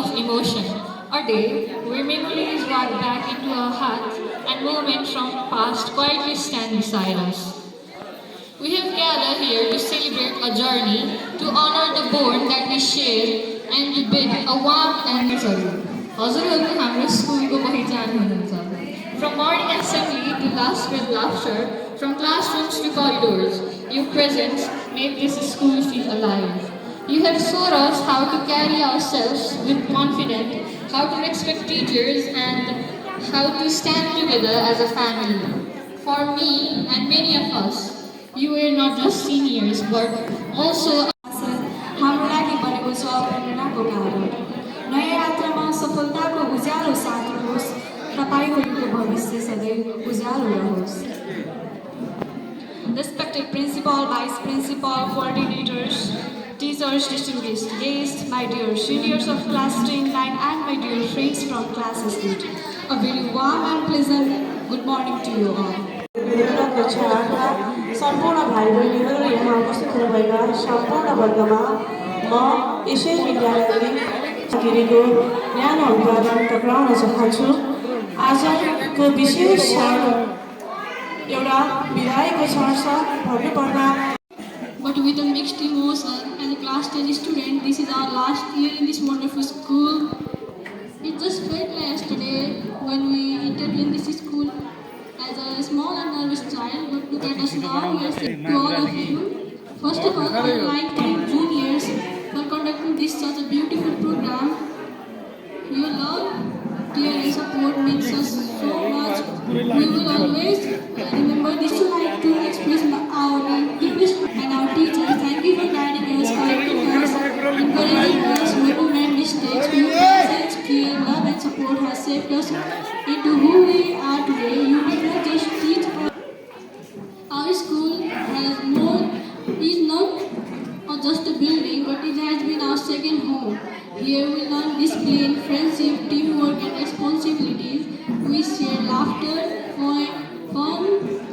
of emotion. A day where memories walk back into our hearts and moments from past quietly stand beside us. We have gathered here to celebrate a journey, to honor the bond that we share, and to bid a warm and हजुरहरू हाम्रो स्कुलको पहिचान हुनुहुन्छ. From morning assembly to last with laughter, from classrooms to corridors, your presence made this school feel alive. You have showed us how to carry ourselves with confidence, how to respect teachers, and how to stand together as a family. For me and many of us, you were not just seniors, but also हाम्रो लागि बनेको छ प्रेरणाको कारण. नयाँ यात्रामा सफलताको उज्यालो साथ होस्. तपाईहरूको भविष्य सदैव उज्यालो रहोस्. Respected principal, vice principal, coordinators, teachers, distinguished guests, my dear seniors of class 10-9 and my dear friends from classes 8. A very warm and pleasant good morning to you all. सम्पूर्ण भाइ बहिनीहरू यहाँ उपस्थित हुनुभएका सम्पूर्ण वर्गमा म यसै विद्यालयको न्यानो अभिवादन टक्राउन चाहन्छु. आजको विशेष क्षण एउटा विदायको क्षण छ भन्नुपर्दा. But with a mixed emotion, as a class 10 student, this is our last year in this wonderful school. It just felt like yesterday when we entered in this school as a small and nervous child, but look at us now, we are saying to all of you. First of all, I would like to thank juniors for conducting this such a beautiful program. Your love, care and support means us so much. We will always remember this. To like to express our deepest and our teachers. Thank you for guiding us, correcting us, encouraging us when we made mistakes. Your presence, care, love and support has shaped us into who we are today. You did not just teach us. Our school is not just a building, but it has been our second home. Here we learn discipline, friendship, teamwork and responsibilities. We share laughter, fun,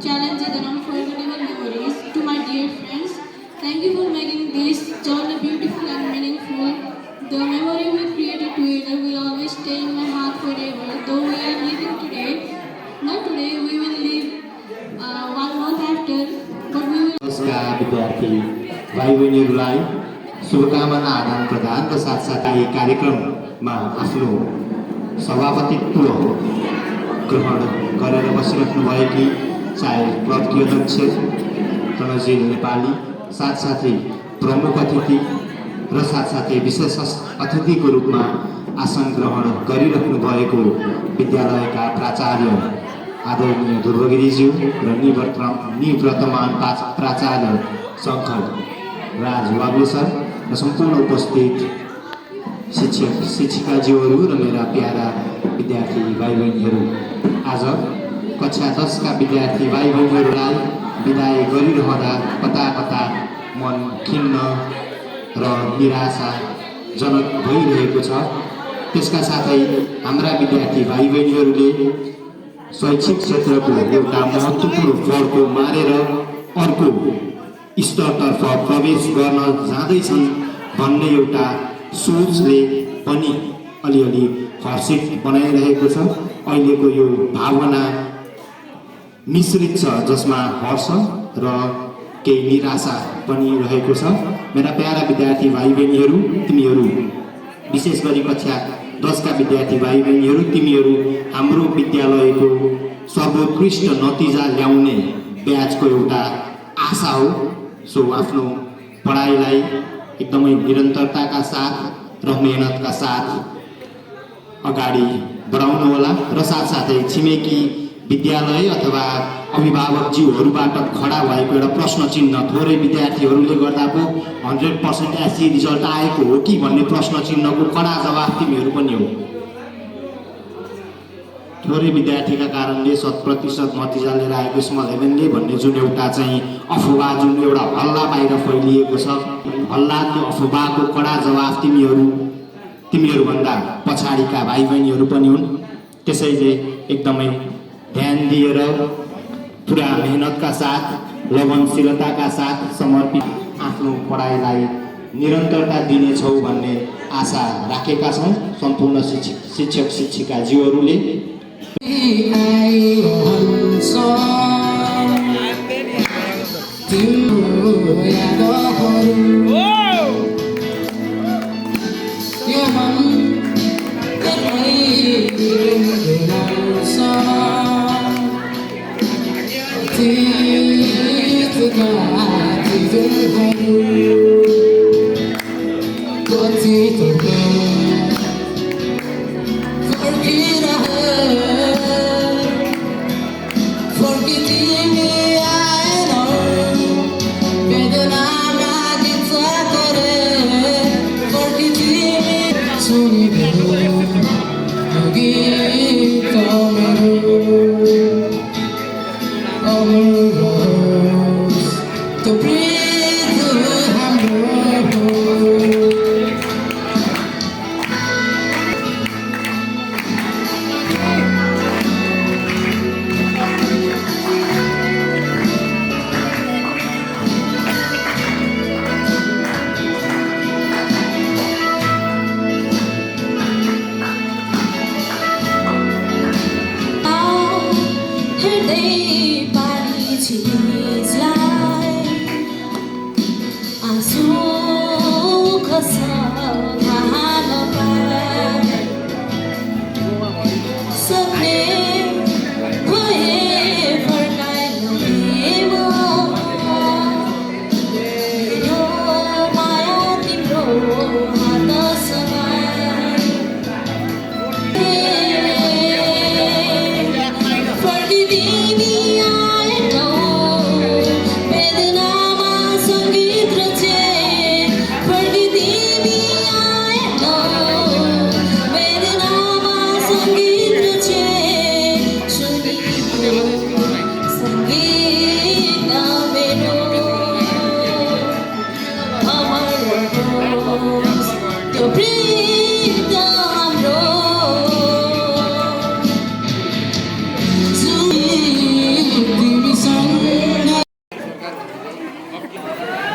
challenges and unforgettable memories. To my dear friends, thank you for making this journey beautiful and meaningful. The memory we created together will always stay in my heart forever. Though we are living today, not today, we will live 1 month after, but we will. नमस्कार विद्यार्थी भाइ बहिनीहरूलाई शुभकामना आदान प्रदान र साथसाथै कार्यक्रममा आफ्नो सभापतित्व ग्रहण गरेर बसिराख्नु भएकी चाहे क्लबकी अध्यक्ष तनजिल नेपाली, साथसाथै प्रमुख अतिथि र साथसाथै विशेष अतिथिको रूपमा आसन ग्रहण गरिराख्नु भएको विद्यालयका प्राचार्य आदरणीय ध्रुवगिरीज्यू र निवर्तमान प्राचार्य शङ्कर राज वाग्ले सर र सम्पूर्ण उपस्थित शिक्षक शिक्षिकाज्यूहरू र मेरा प्यारा विद्यार्थी भाइ बहिनीहरू, आज कक्षा 10 का विद्यार्थी भाइ बहिनीहरूलाई विदाय गरिरहँदा कता कता मन खिन्न र निराशाजनक भइरहेको छ. त्यसका साथै हाम्रा विद्यार्थी भाइ बहिनीहरूले शैक्षिक क्षेत्रको एउटा महत्त्वपूर्ण फड्को मारेर अर्को स्तरतर्फ प्रवेश गर्न जाँदैछन् भन्ने एउटा सोचले पनि अलिअलि हर्षित बनाइरहेको छ. अहिलेको यो भावना मिश्रित छ, जसमा हर्ष र केही निराशा पनि रहेको छ. मेरा प्यारा विद्यार्थी भाइ बहिनीहरू, तिमीहरू विशेष गरी कक्षा 10 का विद्यार्थी भाइ बहिनीहरू, तिमीहरू हाम्रो विद्यालयको सर्वोत्कृष्ट नतिजा ल्याउने ब्याचको एउटा आशा हो. सो आफ्नो पढाइलाई एकदमै निरन्तरताका साथ र मेहनतका साथ अगाडि बढाउनु होला र साथसाथै छिमेकी विद्यालय अथवा अभिभावकज्यूहरूबाट खडा भएको एउटा प्रश्न चिन्ह थोरै विद्यार्थीहरूले गर्दा पो 100% एससी रिजल्ट आएको हो कि भन्ने प्रश्न चिन्हको कडा जवाफ तिमीहरू पनि हो. थोरै विद्यार्थीका कारणले 100% नतिजा लिएर आएको स्मल हेभेनले भन्ने जुन एउटा चाहिँ अफवाह, जुन एउटा हल्ला बाहिर फैलिएको छ, हल्ला त्यो अफवाहको कडा जवाफ तिमीहरूभन्दा पछाडिका भाइ बहिनीहरू पनि हुन्. त्यसैले एकदमै ध्यान दिएर पुरा मेहनतका साथ, लगनशीलताका साथ समर्पित आफ्नो पढाइलाई निरन्तरता दिनेछौ भन्ने आशा राखेका छौँ सम्पूर्ण शिक्षक शिक्षिकाज्यूहरूले।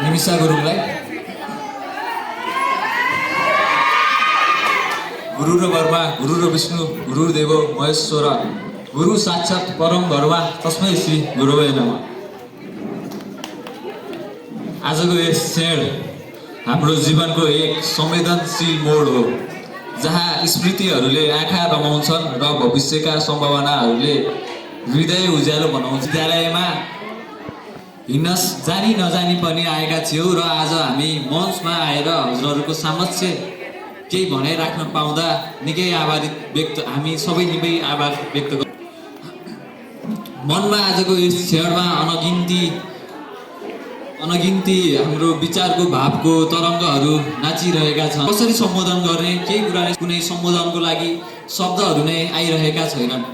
निमिषा गुरुङलाई गुरु र ब्रह्मा गुरु र विष्णु गुरु देवो महेश्वर गुरु साक्षात् परम ब्रह्मा तस्मै श्री गुरुवे नमः। आजको यस क्षण हाम्रो जीवनको एक संवेदनशील मोड हो जहाँ स्मृतिहरूले आँखा रमाउँछन् र भविष्यका सम्भावनाहरूले हृदय उज्यालो बनाउँछ। विद्यालयमा हिँड्न जानी नजानी पनि आएका थियौँ र आज हामी मञ्चमा आएर हजुरहरूको समक्ष केही भनाइराख्न पाउँदा निकै आभारित हामी सबै निकै आभार व्यक्त गर्छौँ। मनमा आजको यस क्षणमा अनगिन्ती हाम्रो विचारको भावको तरङ्गहरू नाचिरहेका छन्। कसरी सम्बोधन गर्ने केही कुरा कुनै सम्बोधनको लागि शब्दहरू नै आइरहेका छैनन्।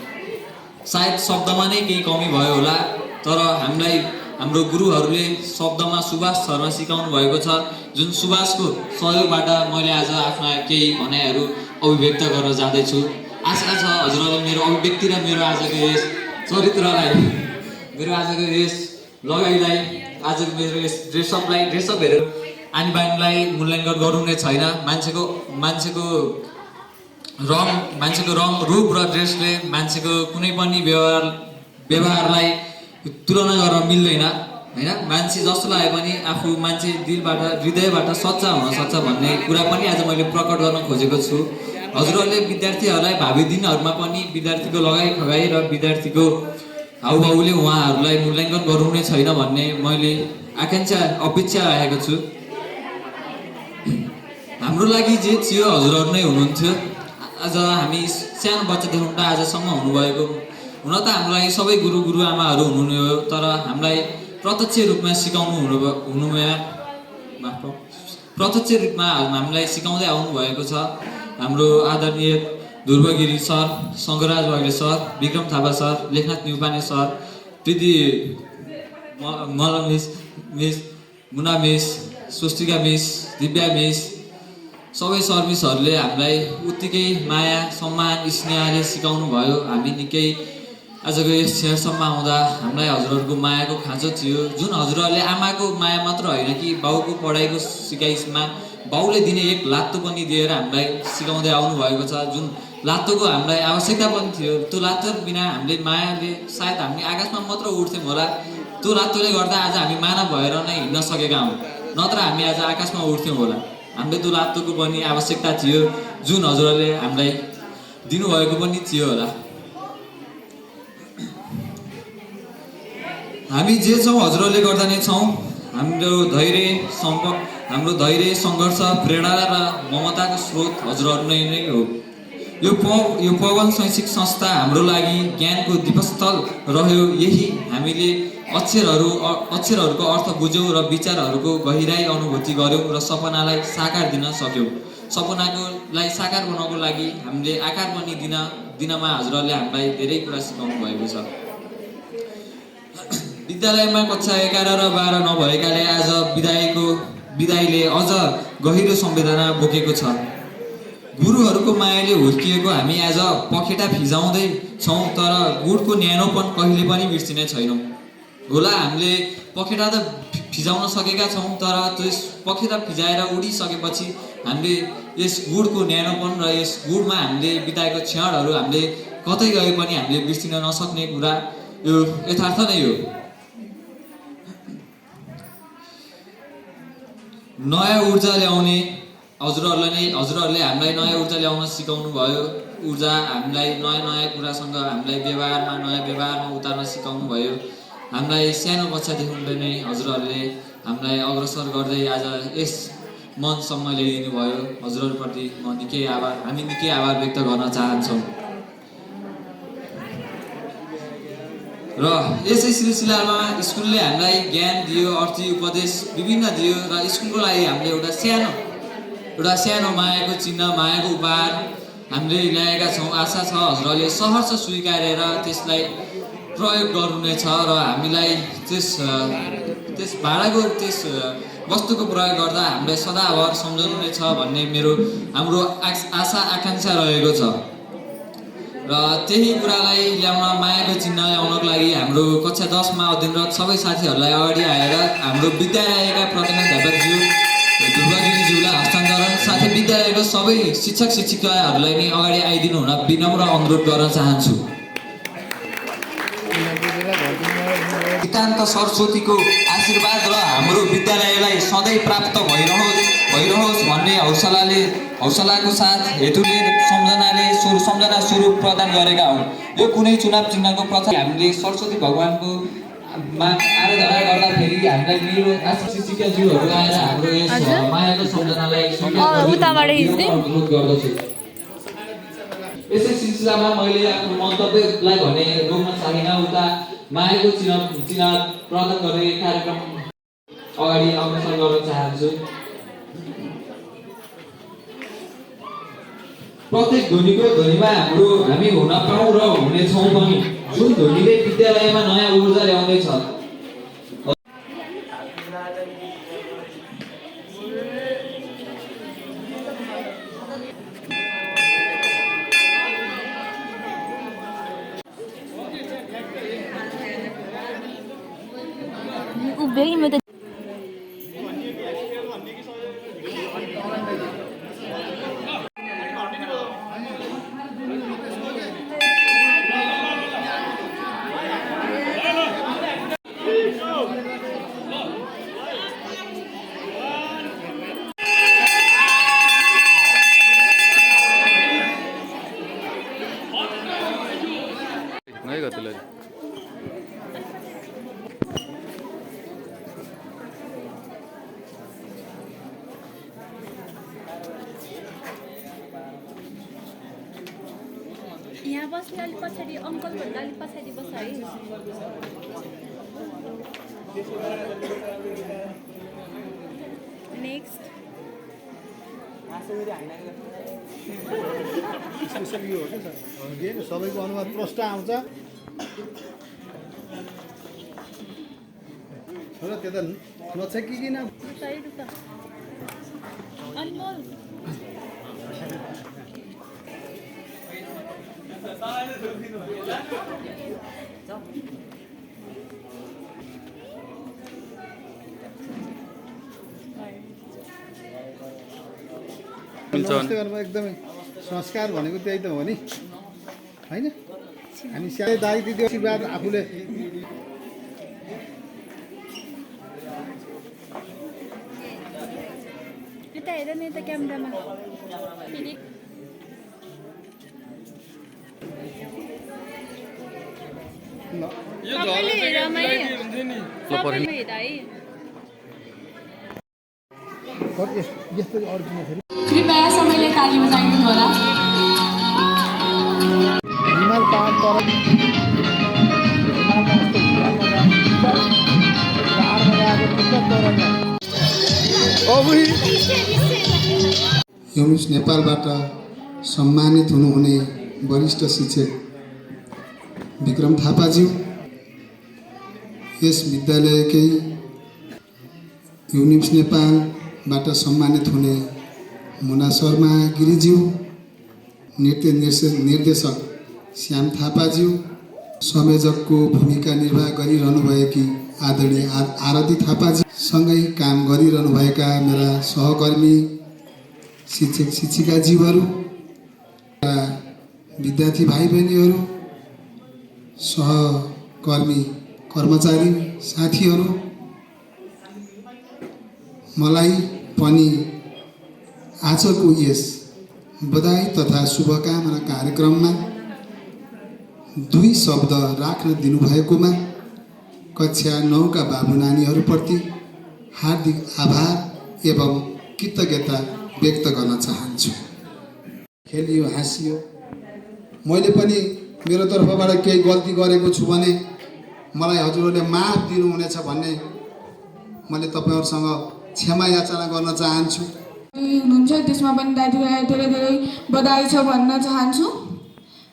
सायद शब्दमा नै केही कमी भयो होला, तर हामीलाई हाम्रो गुरुहरूले शब्दमा सुभाष शर्मा सिकाउनु भएको छ, जुन सुभाषको सहयोगबाट मैले आज आफ्ना केही भनाइहरू अभिव्यक्त गर्न जाँदैछु। आशा छ हजुरहरूले मेरो अभिव्यक्ति र मेरो आजको यस चरित्रलाई, मेरो आजको यस लगाइलाई, आजको मेरो यस ड्रेसअपहरू आनी बानीलाई मूल्याङ्कन गर्नु नै छैन। मान्छेको रङ रूप र ड्रेसले मान्छेको कुनै पनि व्यवहारलाई तुलना गर्न मिल्दैन हैन। मान्छे जसलाई पनि आफू मान्छे दिलबाट हृदयबाट सच्चा हुन सक्छ भन्ने कुरा पनि आज मैले प्रकट गर्न खोजेको छु। हजुरहरूले विद्यार्थीहरूलाई भावी दिनहरूमा पनि विद्यार्थीको लगाइ खगाइ र विद्यार्थीको हाउभाउले उहाँहरूलाई मूल्याङ्कन गर्नु नै छैन भन्ने मैले अपेक्षा राखेको छु। हाम्रो लागि जे थियो हजुरहरू नै हुनुहुन्थ्यो। आज हामी सानो बच्चादेखि आजसम्म हुनुभएको, हुन त हाम्रो लागि सबै गुरुआमाहरू हुनुहुने हो, तर हामीलाई प्रत्यक्ष रूपमा हामीलाई सिकाउँदै आउनुभएको छ हाम्रो आदरणीय Dhruvagiri sir, Shankarraj Wagle sir, Bikram Thapa sir, Lekhnath Neupane sir, Preeti Malla miss, Muna miss, Swastika miss, Divya miss, सबै सर मिसहरूले हामीलाई उत्तिकै माया सम्मान स्नेहले सिकाउनु भयो। हामी निकै आजको यस क्षणसम्म आउँदा हामीलाई हजुरहरूको मायाको खाँचो थियो, जुन हजुरहरूले आमाको माया मात्र होइन कि बाउको पढाइको सिकाइमा बाउले दिने एक लात्तो पनि दिएर हामीलाई सिकाउँदै आउनुभएको छ, जुन लात्तोको हामीलाई आवश्यकता पनि थियो। त्यो लात्तो बिना हामीले मायाले सायद हामी आकाशमा मात्र उड्थ्यौँ होला। त्यो लात्तोले गर्दा आज हामी मानव भएर नै हिँड्न सकेका हौँ, नत्र हामी आज आकाशमा उड्थ्यौँ होला। हामीले त्यो लात्तोको पनि आवश्यकता थियो, जुन हजुरहरूले हामीलाई दिनुभएको पनि थियो होला। हामी जे छौँ हजुरहरूले गर्दा नै छौँ। हाम्रो धैर्य सङ्घर्ष प्रेरणा र ममताको स्रोत हजुरहरू नै हो। यो पवन शैक्षिक संस्था हाम्रो लागि ज्ञानको दीपस्थल रह्यो। यही हामीले अक्षरहरूको अर्थ बुझ्यौँ र विचारहरूको गहिराई अनुभूति गऱ्यौँ र सपनालाई साकार दिन सक्यौँ। सपनाकोलाई साकार बनाउनको लागि हामीले आकार पनि दिनमा हजुरहरूले हामीलाई धेरै कुरा सिकाउनु भएको छ। विद्यालयमा कक्षा 11 र 12 नभएकाले आज विदाईले अझ गहिरो संवेदना बोकेको छ। गुरुहरूको मायाले हुर्किएको हामी आज पखेटा फिजाउँदै छौँ, तर गुडको न्यानोपन कहिले पनि बिर्सिने छैनौँ होला। हामीले पखेटा त फिजाउन सकेका छौँ, तर त्यस पखेटा फिजाएर उडिसकेपछि हामीले यस गुडको न्यानोपन र यस गुडमा हामीले बिताएको क्षणहरू हामीले कतै गए पनि हामीले बिर्सिन नसक्ने कुरा यो यथार्थ नै हो। नयाँ ऊर्जा ल्याउने हजुरहरूले हामीलाई नयाँ ऊर्जा ल्याउन सिकाउनु भयो। ऊर्जा हामीलाई नयाँ कुरासँग हामीलाई नयाँ व्यवहारमा उतार्न सिकाउनु भयो। हामीलाई सानो बच्चादेखि नै हजुरहरूले हामीलाई अग्रसर गर्दै आज यस मनसम्म ल्याइदिनु भयो। हजुरहरूप्रति हामी निकै आभार व्यक्त गर्न चाहन्छौँ। र यसै सिलसिलामा स्कुलले हामीलाई ज्ञान दियो, अर्थी उपदेश विभिन्न दियो र स्कुलको लागि हामीले एउटा सानो मायाको चिन्ह, मायाको उपहार हामीले ल्याएका छौँ। आशा छ हजुरहरूले सहर्ष स्वीकारेर त्यसलाई प्रयोग गर्नुहुनेछ र हामीलाई त्यस भाडाको त्यस वस्तुको प्रयोग गर्दा हामीलाई सदाभर सम्झनुहुनेछ भन्ने हाम्रो आशा आकाङ्क्षा रहेको छ। र त्यही कुरालाई ल्याउन, मायाको चिन्ह ल्याउनको लागि हाम्रो कक्षा 10मा अध्ययनरत सबै साथीहरूलाई अगाडि आएर हाम्रो विद्यालयका प्रधानाध्यापकज्यू ध्रुवगिरीज्यूलाई हस्तान्तरण, साथै विद्यालयको सबै शिक्षक शिक्षिकाहरूलाई नै अगाडि आइदिनु हुन विनम्र अनुरोध गर्न चाहन्छु। नितान्त सरस्वतीको आशीर्वाद र हाम्रो विद्यालयलाई सधैँ प्राप्त भइरहोस् भन्ने हौसलाको साथ हेतुले सम्झना स्वरूप प्रदान गरेका हौँ। यो कुनै चुनाव चिन्हको प्रथा हामीले सरस्वती भगवानको आराधना गर्दाखेरि हामीलाई मेरो शिक्षिकाज्यूहरू आएर हाम्रो यस मायाको सम्झनालाई अनुरोध गर्दछु। यसै सिलसिलामा मैले आफ्नो मन्तव्यलाई भने रोक्न चाहेन। उता मायाको चिन्ह प्रदान गर्ने कार्यक्रम अगाडि अग्रसर गर्न चाहन्छु। प्रत्येक ध्वनिमा हामी हुन पाऊँ र हुनेछौँ पनि, जुन ध्वनिले विद्यालयमा नयाँ ऊर्जा ल्याउँदैछ। यहाँ बस्ने अलिक पछाडि अङ्कल भन्दा अलिक पछाडि बस्छ है। नेक्स्ट सबैको अनुहार प्रष्ट आउँछ र त्यता नछेकिकन अनमोल नमस्ते गर्नु एकदमै संस्कार भनेको त्यही त हो नि होइन हामी सायद दाइ दिदी आशीर्वाद आफूले यता हेर नि यता क्यामेरामा फेरि ल सबैले हेर मैले सबैले हेर है यस्तो अर्किने फेरि कृपया सबैले ताली बजाइदिनु होला हिमाल पहाड तर युनिस नेपालबाट सम्मानित हुनुहुने वरिष्ठ शिक्षक विक्रम थापाज्यू, यस विद्यालयकै युनिस नेपालबाट सम्मानित हुने मुना शर्मा गिरिज्यू, नृत्य निर्देशक श्याम थापाज्यू, संयोजकको भूमिका निर्वाह गरिरहनुभएकी आदरणीय आरती थापाजी, सँगै काम गरिरहनुभएका मेरा सहकर्मी शिक्षक शिक्षिकाज्यूहरू, विद्यार्थी भाइ बहिनीहरू, सहकर्मी कर्मचारी साथीहरू, मलाई पनि आजको यस बधाई तथा शुभकामना कार्यक्रममा दुई शब्द राख्न दिनुभएकोमा कक्षा 9 का बाबु नानीहरूप्रति हार्दिक आभार एवं कृतज्ञता व्यक्त गर्न चाहन्छु। खेलियो हाँसियो, मैले पनि मेरो तर्फबाट केही गल्ती गरेको छु भने मलाई हजुरहरूले माफ दिनुहुनेछ भन्ने मैले तपाईहरुसँग क्षमा याचना गर्न चाहन्छु। हुनुहुन्छ त्यसमा पनि दाजुभाइलाई धेरै धेरै बधाई छ भन्न चाहन्छु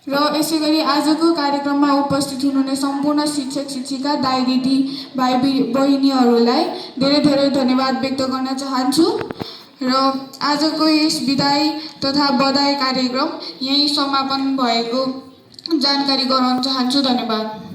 र यसै गरी आजको कार्यक्रममा उपस्थित हुनुहुने सम्पूर्ण शिक्षक शिक्षिका दाइ दिदी भाइ बहिनीहरूलाई धेरै धेरै धन्यवाद व्यक्त गर्न चाहन्छु र आजको यस बिदाई तथा बधाई कार्यक्रम यही समापन भएको जानकारी गराउन चाहन्छु। धन्यवाद।